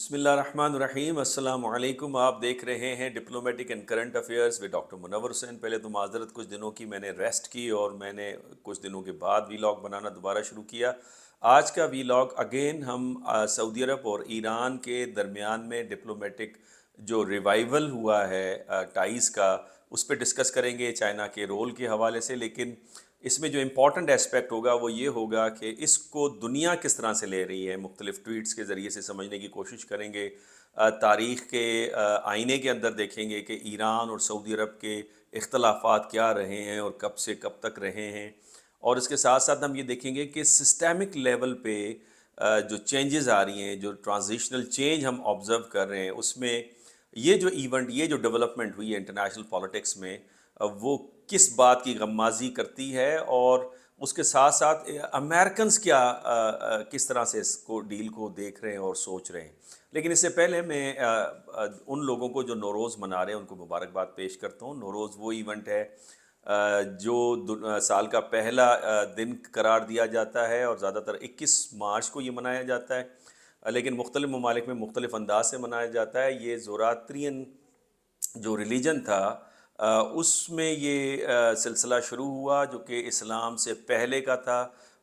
بسم اللہ الرحمن الرحیم، السلام علیکم۔ آپ دیکھ رہے ہیں diplomatic and current affairs with doctor Munawar Hussain. پہلے تو معذرت، کچھ دنوں کی میں نے ریسٹ کی اور میں نے کچھ دنوں کے بعد ویلاگ بنانا دوبارہ شروع کیا۔ آج کا ویلاگ اگین ہم سعودی عرب اور ایران کے درمیان میں ڈپلومیٹک جو ریوائول ہوا ہے ٹائز کا، اس پہ ڈسکس کریں گے چائنا کے رول کے حوالے سے۔ لیکن اس میں جو امپورٹنٹ ایسپیکٹ ہوگا وہ یہ ہوگا کہ اس کو دنیا کس طرح سے لے رہی ہے، مختلف ٹویٹس کے ذریعے سے سمجھنے کی کوشش کریں گے۔ تاریخ کے آئینے کے اندر دیکھیں گے کہ ایران اور سعودی عرب کے اختلافات کیا رہے ہیں اور کب سے کب تک رہے ہیں، اور اس کے ساتھ ساتھ ہم یہ دیکھیں گے کہ سسٹیمک لیول پہ جو چینجز آ رہی ہیں، جو ٹرانزیشنل چینج ہم آبزرو کر رہے ہیں، اس میں یہ جو ایونٹ، یہ جو ڈیولپمنٹ ہوئی ہے انٹرنیشنل پالیٹکس میں، وہ کس بات کی غمازی کرتی ہے، اور اس کے ساتھ ساتھ امریکنز کیا کس طرح سے اس کو ڈیل کو دیکھ رہے ہیں اور سوچ رہے ہیں۔ لیکن اس سے پہلے میں ان لوگوں کو جو نوروز منا رہے ہیں ان کو مبارکباد پیش کرتا ہوں۔ نوروز وہ ایونٹ ہے جو سال کا پہلا دن قرار دیا جاتا ہے، اور زیادہ تر 21 مارچ کو یہ منایا جاتا ہے، لیکن مختلف ممالک میں مختلف انداز سے منایا جاتا ہے۔ یہ زوراترین جو ریلیجن تھا اس میں یہ سلسلہ شروع ہوا، جو کہ اسلام سے پہلے کا تھا،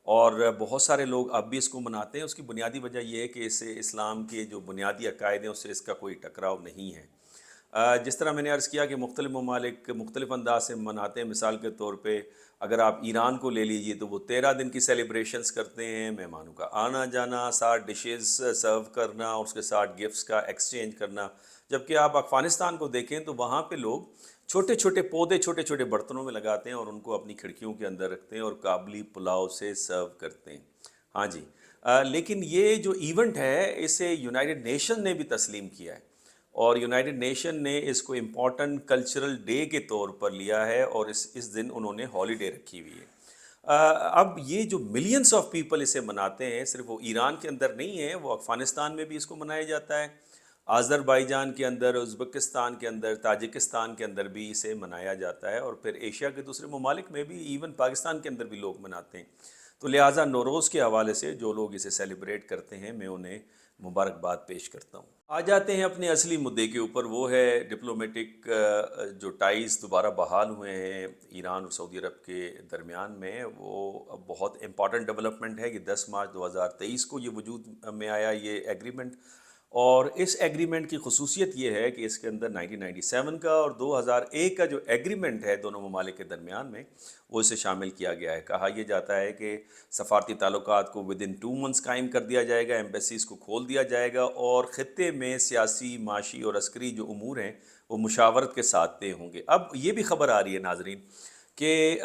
اور بہت سارے لوگ اب بھی اس کو مناتے ہیں۔ اس کی بنیادی وجہ یہ ہے کہ اس سے اسلام کے جو بنیادی عقائد ہیں اس سے اس کا کوئی ٹکراؤ نہیں ہے۔ جس طرح میں نے عرض کیا کہ مختلف ممالک مختلف انداز سے مناتے ہیں۔ مثال کے طور پہ اگر آپ ایران کو لے لیجئے تو وہ 13 دن کی سیلیبریشنز کرتے ہیں، مہمانوں کا آنا جانا، 60 ڈشز سرو کرنا، اور اس کے ساتھ گفٹس کا ایکسچینج کرنا۔ جبکہ آپ افغانستان کو دیکھیں تو وہاں پہ لوگ چھوٹے چھوٹے پودے چھوٹے چھوٹے برتنوں میں لگاتے ہیں اور ان کو اپنی کھڑکیوں کے اندر رکھتے ہیں اور کابلی پلاؤ سے سرو کرتے ہیں۔ ہاں جی، لیکن یہ جو ایونٹ ہے اسے یونائٹڈ نیشن نے بھی تسلیم کیا ہے، اور یونائٹڈ نیشن نے اس کو امپورٹنٹ کلچرل ڈے کے طور پر لیا ہے، اور اس دن انہوں نے ہالیڈے رکھی ہوئی ہے۔ اب یہ جو ملینز آف پیپل اسے مناتے ہیں، صرف وہ ایران کے اندر نہیں ہے، وہ افغانستان میں بھی اس کو منایا جاتا ہے، آذربائیجان کے اندر، ازبکستان کے اندر، تاجکستان کے اندر بھی اسے منایا جاتا ہے، اور پھر ایشیا کے دوسرے ممالک میں بھی، ایون پاکستان کے اندر بھی لوگ مناتے ہیں۔ تو لہٰذا نوروز کے حوالے سے جو لوگ اسے سیلیبریٹ کرتے ہیں میں انہیں مبارکباد پیش کرتا ہوں۔ آ جاتے ہیں اپنے اصلی مدعے کے اوپر، وہ ہے ڈپلومیٹک جو ٹائز دوبارہ بحال ہوئے ہیں ایران اور سعودی عرب کے درمیان میں۔ وہ بہت امپورٹنٹ ڈیولپمنٹ ہے کہ 10 مارچ 2023 کو یہ وجود میں آیا، یہ ایگریمنٹ۔ اور اس ایگریمنٹ کی خصوصیت یہ ہے کہ اس کے اندر 1997 کا اور 2001 کا جو ایگریمنٹ ہے دونوں ممالک کے درمیان میں، وہ اسے شامل کیا گیا ہے۔ کہا یہ جاتا ہے کہ سفارتی تعلقات کو ودن 2 منتھس قائم کر دیا جائے گا، ایمبیسیز کو کھول دیا جائے گا، اور خطے میں سیاسی، معاشی اور عسکری جو امور ہیں وہ مشاورت کے ساتھ طے ہوں گے۔ اب یہ بھی خبر آ رہی ہے ناظرین کہ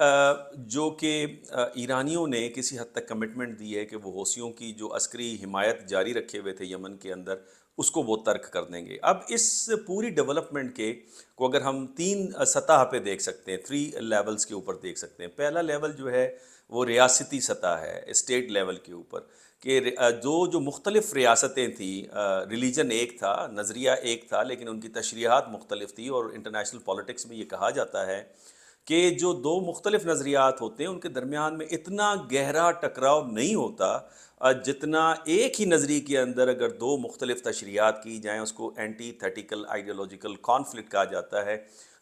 جو کہ ایرانیوں نے کسی حد تک کمٹمنٹ دی ہے کہ وہ حوثیوں کی جو عسکری حمایت جاری رکھے ہوئے تھے یمن کے اندر، اس کو وہ ترک کر دیں گے۔ اب اس پوری ڈیولپمنٹ کے کو اگر ہم 3 سطح پہ دیکھ سکتے ہیں، 3 لیولز کے اوپر دیکھ سکتے ہیں۔ پہلا لیول جو ہے وہ ریاستی سطح ہے، اسٹیٹ لیول کے اوپر، کہ جو مختلف ریاستیں تھیں، ریلیجن ایک تھا، نظریہ ایک تھا، لیکن ان کی تشریحات مختلف تھی، اور انٹرنیشنل پالیٹکس میں یہ کہا جاتا ہے کہ جو 2 مختلف نظریات ہوتے ہیں ان کے درمیان میں اتنا گہرا ٹکراؤ نہیں ہوتا جتنا ایک ہی نظریے کے اندر اگر 2 مختلف تشریحات کی جائیں، اس کو اینٹی تھیٹیکل آئیڈیولوجیکل کانفلکٹ کہا جاتا ہے،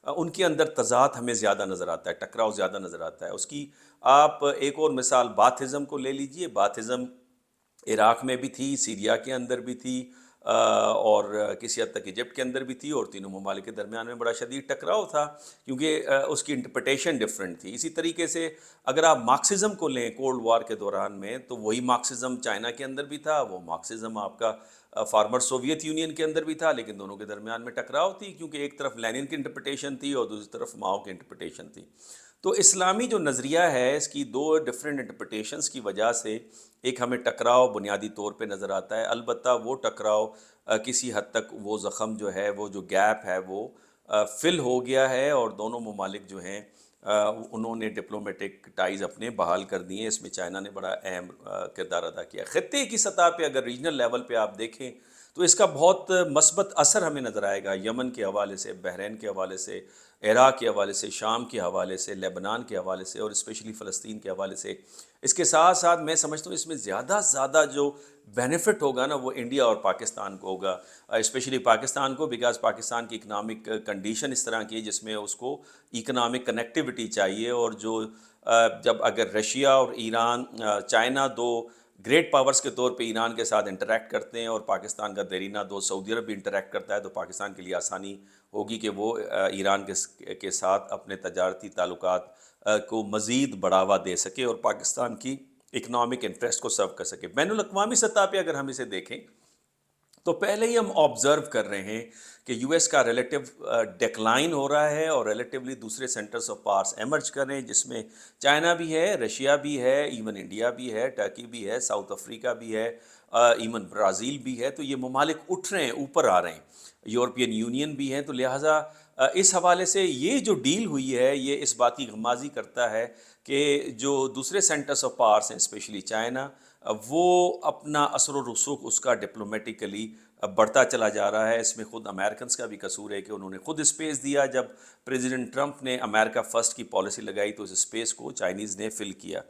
ان کے اندر تضاد ہمیں زیادہ نظر آتا ہے، ٹکراؤ زیادہ نظر آتا ہے۔ اس کی آپ ایک اور مثال باتھزم کو لے لیجئے۔ باتھزم عراق میں بھی تھی، سیریا کے اندر بھی تھی، اور کسی حد تک ایجپٹ کے اندر بھی تھی، اور تینوں ممالک کے درمیان میں بڑا شدید ٹکراؤ تھا کیونکہ اس کی انٹرپریٹیشن ڈفرینٹ تھی۔ اسی طریقے سے اگر آپ مارکسزم کو لیں کولڈ وار کے دوران میں، تو وہی مارکسزم چائنا کے اندر بھی تھا، وہ مارکسزم آپ کا فارمر سوویت یونین کے اندر بھی تھا، لیکن دونوں کے درمیان میں ٹکراؤ تھی کیونکہ ایک طرف لینن کی انٹرپریٹیشن تھی اور دوسری طرف ماؤ کی انٹرپریٹیشن تھی۔ تو اسلامی جو نظریہ ہے اس کی 2 ڈفرینٹ انٹرپریٹیشنز کی وجہ سے ایک ہمیں ٹکراؤ بنیادی طور پہ نظر آتا ہے۔ البتہ وہ ٹکراؤ کسی حد تک وہ زخم جو ہے، وہ جو گیپ ہے، وہ فل ہو گیا ہے، اور دونوں ممالک جو ہیں انہوں نے ڈپلومیٹک ٹائز اپنے بحال کر دیے ہیں۔ اس میں چائنا نے بڑا اہم کردار ادا کیا۔ خطے کی سطح پہ اگر ریجنل لیول پہ آپ دیکھیں تو اس کا بہت مثبت اثر ہمیں نظر آئے گا یمن کے حوالے سے، بحرین کے حوالے سے، عراق کے حوالے سے، شام کے حوالے سے، لیبنان کے حوالے سے اور اسپیشلی فلسطین کے حوالے سے۔ اس کے ساتھ ساتھ میں سمجھتا ہوں اس میں زیادہ سے زیادہ جو بینیفٹ ہوگا نا وہ انڈیا اور پاکستان کو ہوگا، اسپیشلی پاکستان کو، بیکاز پاکستان کی اکنامک کنڈیشن اس طرح کی ہے جس میں اس کو اکنامک کنیکٹیوٹی چاہیے، اور جو جب اگر رشیا اور ایران، چائنا دو گریٹ پاورز کے طور پہ ایران کے ساتھ انٹریکٹ کرتے ہیں اور پاکستان کا دیرینہ دوست سعودی عرب بھی انٹریکٹ کرتا ہے، تو پاکستان کے لیے آسانی ہوگی کہ وہ ایران کے ساتھ اپنے تجارتی تعلقات کو مزید بڑھاوا دے سکے اور پاکستان کی اکنامک انٹرسٹ کو سرو کر سکے۔ بین الاقوامی سطح پہ اگر ہم اسے دیکھیں تو پہلے ہی ہم آبزرو کر رہے ہیں کہ یو ایس کا ریلیٹیو ڈیکلائن ہو رہا ہے اور ریلیٹیولی دوسرے سینٹرز آف پاورس ایمرج کر رہے ہیں، جس میں چائنا بھی ہے، رشیا بھی ہے، ایون انڈیا بھی ہے، ٹرکی بھی ہے، ساؤتھ افریقہ بھی ہے، ایون برازیل بھی ہے۔ تو یہ ممالک اٹھ رہے ہیں، اوپر آ رہے ہیں، یورپین یونین بھی ہیں۔ تو لہٰذا اس حوالے سے یہ جو ڈیل ہوئی ہے یہ اس بات کی غمازی کرتا ہے کہ جو دوسرے سینٹرز آف پاورس ہیں اسپیشلی چائنا، وہ اپنا اثر و رسوخ اس کا ڈپلومیٹیکلی بڑھتا چلا جا رہا ہے۔ اس میں خود امریکنز کا بھی قصور ہے کہ انہوں نے خود اسپیس دیا۔ جب پریزیڈنٹ ٹرمپ نے امریکہ فرسٹ کی پالیسی لگائی تو اس اسپیس کو چائنیز نے فل کیا۔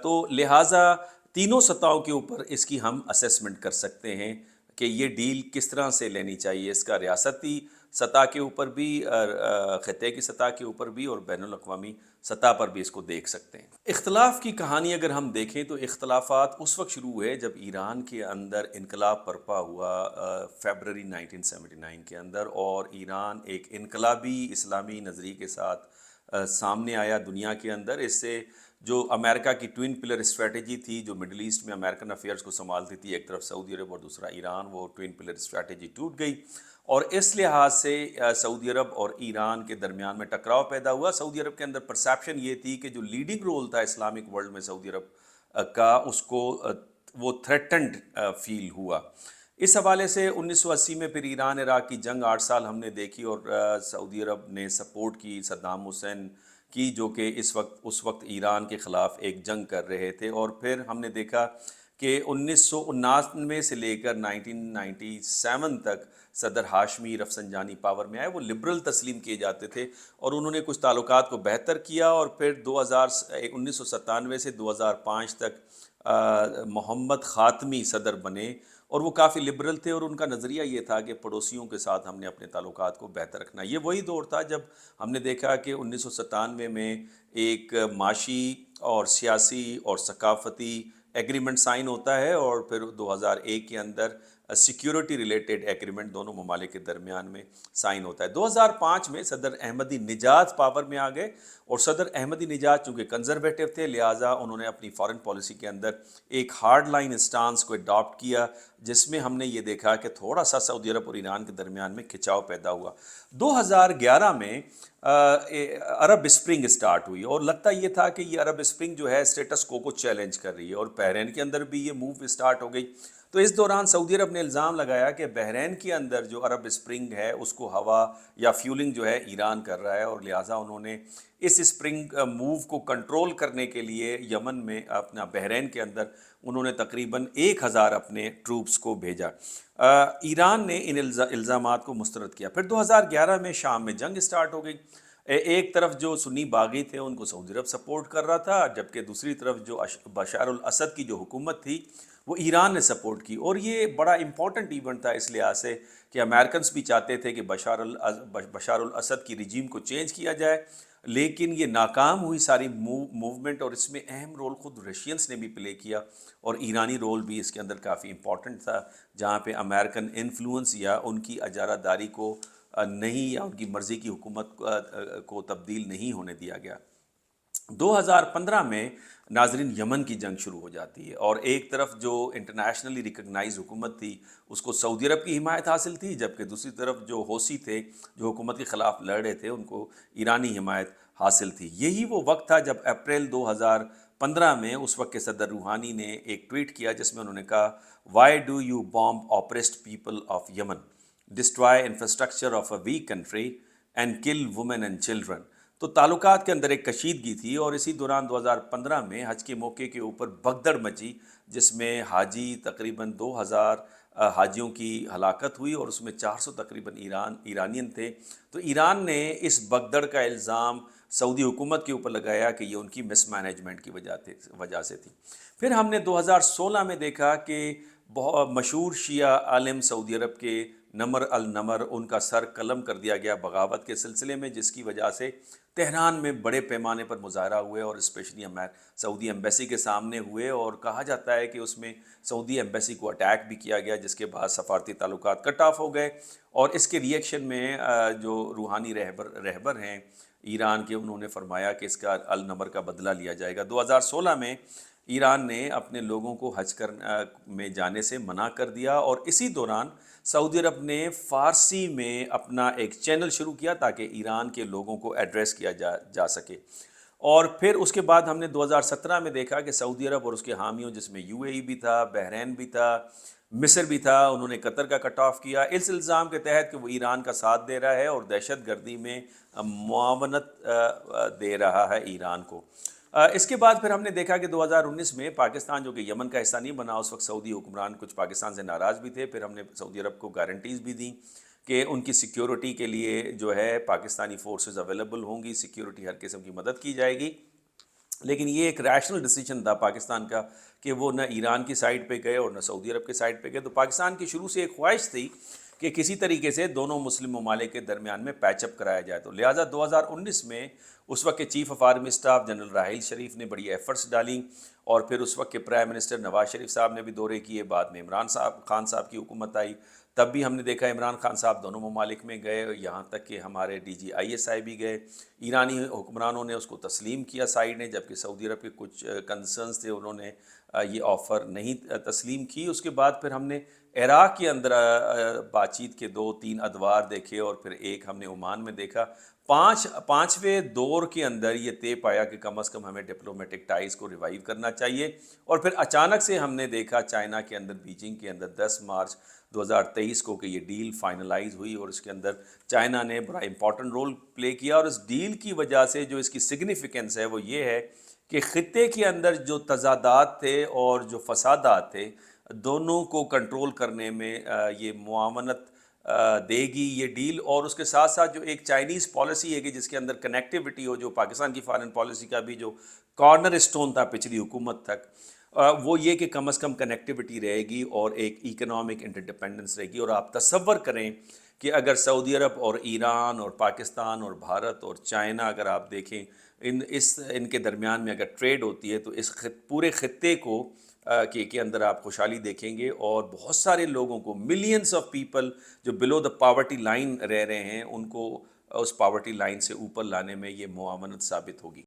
تو لہٰذا تینوں سطحوں کے اوپر اس کی ہم اسیسمنٹ کر سکتے ہیں کہ یہ ڈیل کس طرح سے لینی چاہیے، اس کا ریاستی سطح کے اوپر بھی، خطے کی سطح کے اوپر بھی، اور بین الاقوامی سطح پر بھی اس کو دیکھ سکتے ہیں۔ اختلاف کی کہانی اگر ہم دیکھیں تو اختلافات اس وقت شروع ہوئے جب ایران کے اندر انقلاب برپا ہوا فیبرری 1979 کے اندر، اور ایران ایک انقلابی اسلامی نظریے کے ساتھ سامنے آیا دنیا کے اندر۔ اس سے جو امریکہ کی ٹوین پلر اسٹریٹجی تھی جو مڈل ایسٹ میں امریکن افیئرز کو سنبھالتی تھی، ایک طرف سعودی عرب اور دوسرا ایران، وہ ٹوین پلر اسٹریٹجی ٹوٹ گئی، اور اس لحاظ سے سعودی عرب اور ایران کے درمیان میں ٹکراؤ پیدا ہوا۔ سعودی عرب کے اندر پرسیپشن یہ تھی کہ جو لیڈنگ رول تھا اسلامک ورلڈ میں سعودی عرب کا، اس کو وہ تھریٹنڈ فیل ہوا۔ اس حوالے سے 1980 میں پھر ایران عراق کی جنگ 8 سال ہم نے دیکھی، اور سعودی عرب نے سپورٹ کی صدام حسین کی، جو کہ اس وقت ایران کے خلاف ایک جنگ کر رہے تھے۔ اور پھر ہم نے دیکھا کہ 1999 سے لے کر 1997 تک صدر ہاشمی رفسنجانی پاور میں آئے۔ وہ لبرل تسلیم کیے جاتے تھے اور انہوں نے کچھ تعلقات کو بہتر کیا، اور پھر 1997 سے 2005 تک محمد خاتمی صدر بنے، اور وہ کافی لبرل تھے، اور ان کا نظریہ یہ تھا کہ پڑوسیوں کے ساتھ ہم نے اپنے تعلقات کو بہتر رکھنا۔ یہ وہی دور تھا جب ہم نے دیکھا کہ 1997 میں ایک معاشی اور سیاسی اور ثقافتی ایگریمنٹ سائن ہوتا ہے، اور پھر 2001 کے اندر سیکیورٹی ریلیٹڈ ایگریمنٹ دونوں ممالک کے درمیان میں سائن ہوتا ہے۔ 2005 میں صدر احمدی نژاد پاور میں آ گئے، اور صدر احمدی نژاد چونکہ کنزرویٹو تھے، لہٰذا انہوں نے اپنی فارن پالیسی کے اندر ایک ہارڈ لائن اسٹانس کو اڈاپٹ کیا، جس میں ہم نے یہ دیکھا کہ تھوڑا سا سعودی عرب اور ایران کے درمیان میں کھچاؤ پیدا ہوا۔ 2011 میں عرب اسپرنگ اسٹارٹ ہوئی، اور لگتا یہ تھا کہ یہ عرب اسپرنگ جو ہے اسٹیٹس کو چیلنج کر رہی ہے، اور بحرین کے اندر بھی یہ موو اسٹارٹ ہو گئی۔ تو اس دوران سعودی عرب نے الزام لگایا کہ بحرین کے اندر جو عرب اسپرنگ ہے اس کو ہوا یا فیولنگ جو ہے ایران کر رہا ہے، اور لہٰذا انہوں نے اس اسپرنگ موو کو کنٹرول کرنے کے لیے یمن میں اپنا بحرین کے اندر انہوں نے تقریباً 1000 اپنے ٹروپس کو بھیجا۔ ایران نے ان الزامات کو مسترد کیا۔ پھر 2011 میں شام میں جنگ اسٹارٹ ہو گئی۔ ایک طرف جو سنی باغی تھے ان کو سعودی عرب سپورٹ کر رہا تھا، جبکہ دوسری طرف جو بشار الاسد کی جو حکومت تھی وہ ایران نے سپورٹ کی، اور یہ بڑا امپورٹنٹ ایونٹ تھا اس لحاظ سے کہ امریکنز بھی چاہتے تھے کہ بشار الاسد کی رجیم کو چینج کیا جائے، لیکن یہ ناکام ہوئی ساری موومنٹ، اور اس میں اہم رول خود رشینز نے بھی پلے کیا، اور ایرانی رول بھی اس کے اندر کافی امپورٹنٹ تھا، جہاں پہ امریکن انفلوئنس یا ان کی اجارہ داری کو نہیں، یا ان کی مرضی کی حکومت کو تبدیل نہیں ہونے دیا گیا۔ 2015 میں ناظرین یمن کی جنگ شروع ہو جاتی ہے، اور ایک طرف جو انٹرنیشنلی ریکگنائز حکومت تھی اس کو سعودی عرب کی حمایت حاصل تھی، جبکہ دوسری طرف جو حوثی تھے جو حکومت کے خلاف لڑ رہے تھے ان کو ایرانی حمایت حاصل تھی۔ یہی وہ وقت تھا جب اپریل 2015 میں اس وقت کے صدر روحانی نے ایک ٹویٹ کیا جس میں انہوں نے کہا "Why do you bomb oppressed people of Yemen, destroy infrastructure of a weak country and kill women and children"۔ تو تعلقات کے اندر ایک کشیدگی تھی، اور اسی دوران 2015 میں حج کے موقع کے اوپر بھگدڑ مچی، جس میں حاجی تقریباً 2000 حاجیوں کی ہلاکت ہوئی اور اس میں 400 تقریباً ایرانین تھے. تو ایران نے اس بگدڑ کا الزام سعودی حکومت کے اوپر لگایا کہ یہ ان کی مس مینجمنٹ کی وجہ سے تھی. پھر ہم نے 2016 میں دیکھا کہ بہت مشہور شیعہ عالم سعودی عرب کے نمر النمر، ان کا سر قلم کر دیا گیا بغاوت کے سلسلے میں، جس کی وجہ سے تہران میں بڑے پیمانے پر مظاہرہ ہوئے اور اسپیشلی سعودی ایمبیسی کے سامنے ہوئے، اور کہا جاتا ہے کہ اس میں سعودی ایمبیسی کو اٹیک بھی کیا گیا، جس کے بعد سفارتی تعلقات کٹ آف ہو گئے. اور اس کے ریئیکشن میں جو روحانی رہبر ہیں ایران کے، انہوں نے فرمایا کہ اس کا النمر کا بدلہ لیا جائے گا. 2016 میں ایران نے اپنے لوگوں کو حج میں جانے سے منع کر دیا، اور اسی دوران سعودی عرب نے فارسی میں اپنا ایک چینل شروع کیا تاکہ ایران کے لوگوں کو ایڈریس کیا جا سکے. اور پھر اس کے بعد ہم نے 2017 میں دیکھا کہ سعودی عرب اور اس کے حامیوں، جس میں یو اے ای بھی تھا، بحرین بھی تھا، مصر بھی تھا، انہوں نے قطر کا کٹ آف کیا اس الزام کے تحت کہ وہ ایران کا ساتھ دے رہا ہے اور دہشت گردی میں معاونت دے رہا ہے ایران کو. اس کے بعد پھر ہم نے دیکھا کہ 2019 میں پاکستان، جو کہ یمن کا حصہ نہیں بنا، اس وقت سعودی حکمران کچھ پاکستان سے ناراض بھی تھے. پھر ہم نے سعودی عرب کو گارنٹیز بھی دیں کہ ان کی سیکیورٹی کے لیے جو ہے پاکستانی فورسز اویلیبل ہوں گی، سیکیورٹی ہر قسم کی مدد کی جائے گی. لیکن یہ ایک ریشنل ڈیسیجن تھا پاکستان کا کہ وہ نہ ایران کی سائڈ پہ گئے اور نہ سعودی عرب کے سائڈ پہ گئے. تو پاکستان کی شروع سے ایک خواہش تھی کہ کسی طریقے سے دونوں مسلم ممالک کے درمیان میں پیچ اپ کرایا جائے. تو لہٰذا 2019 میں اس وقت کے chief of army staff general Raheel Sharif نے بڑی ایفرٹس ڈالیں، اور پھر اس وقت کے پرائم منسٹر نواز شریف صاحب نے بھی دورے کیے. بعد میں عمران خان صاحب کی حکومت آئی، تب بھی ہم نے دیکھا عمران خان صاحب دونوں ممالک میں گئے، یہاں تک کہ ہمارے D G I S I بھی گئے. ایرانی حکمرانوں نے اس کو تسلیم کیا سائیڈ نے، جبکہ سعودی عرب کے کچھ کنسرنز تھے، انہوں نے یہ آفر نہیں تسلیم کی. اس کے بعد پھر ہم نے عراق کے اندر بات چیت کے 2-3 ادوار دیکھے، اور پھر ایک ہم نے عمان میں دیکھا. پانچویں دور کے اندر یہ طے پایا کہ کم از کم ہمیں ڈپلومیٹک ٹائز کو ریوائیو کرنا چاہیے. اور پھر اچانک سے ہم نے دیکھا چائنا کے اندر، بیجنگ کے اندر 10 مارچ 2023 کو کہ یہ ڈیل فائنلائز ہوئی، اور اس کے اندر چائنا نے بڑا امپورٹنٹ رول پلے کیا. اور اس ڈیل کی وجہ سے جو اس کی سگنیفیکنس ہے وہ یہ ہے کہ خطے کے اندر جو تضادات تھے اور جو فسادات تھے، دونوں کو کنٹرول کرنے میں یہ معاونت دے گی یہ ڈیل. اور اس کے ساتھ ساتھ جو ایک چائنیز پالیسی ہے کہ جس کے اندر کنیکٹیوٹی ہو، جو پاکستان کی فارن پالیسی کا بھی جو کارنر اسٹون تھا پچھلی حکومت تک، وہ یہ کہ کم از کم کنیکٹیوٹی رہے گی اور ایک اکنامک انٹرڈیپینڈنس رہے گی. اور آپ تصور کریں کہ اگر سعودی عرب اور ایران اور پاکستان اور بھارت اور چائنا، اگر آپ دیکھیں ان کے درمیان میں اگر ٹریڈ ہوتی ہے، تو اس پورے خطے کو کے اندر آپ خوشحالی دیکھیں گے، اور بہت سارے لوگوں کو، ملینز آف پیپل جو بلو دا پاورٹی لائن رہ رہے ہیں، ان کو اس پاورٹی لائن سے اوپر لانے میں یہ معاونت ثابت ہوگی.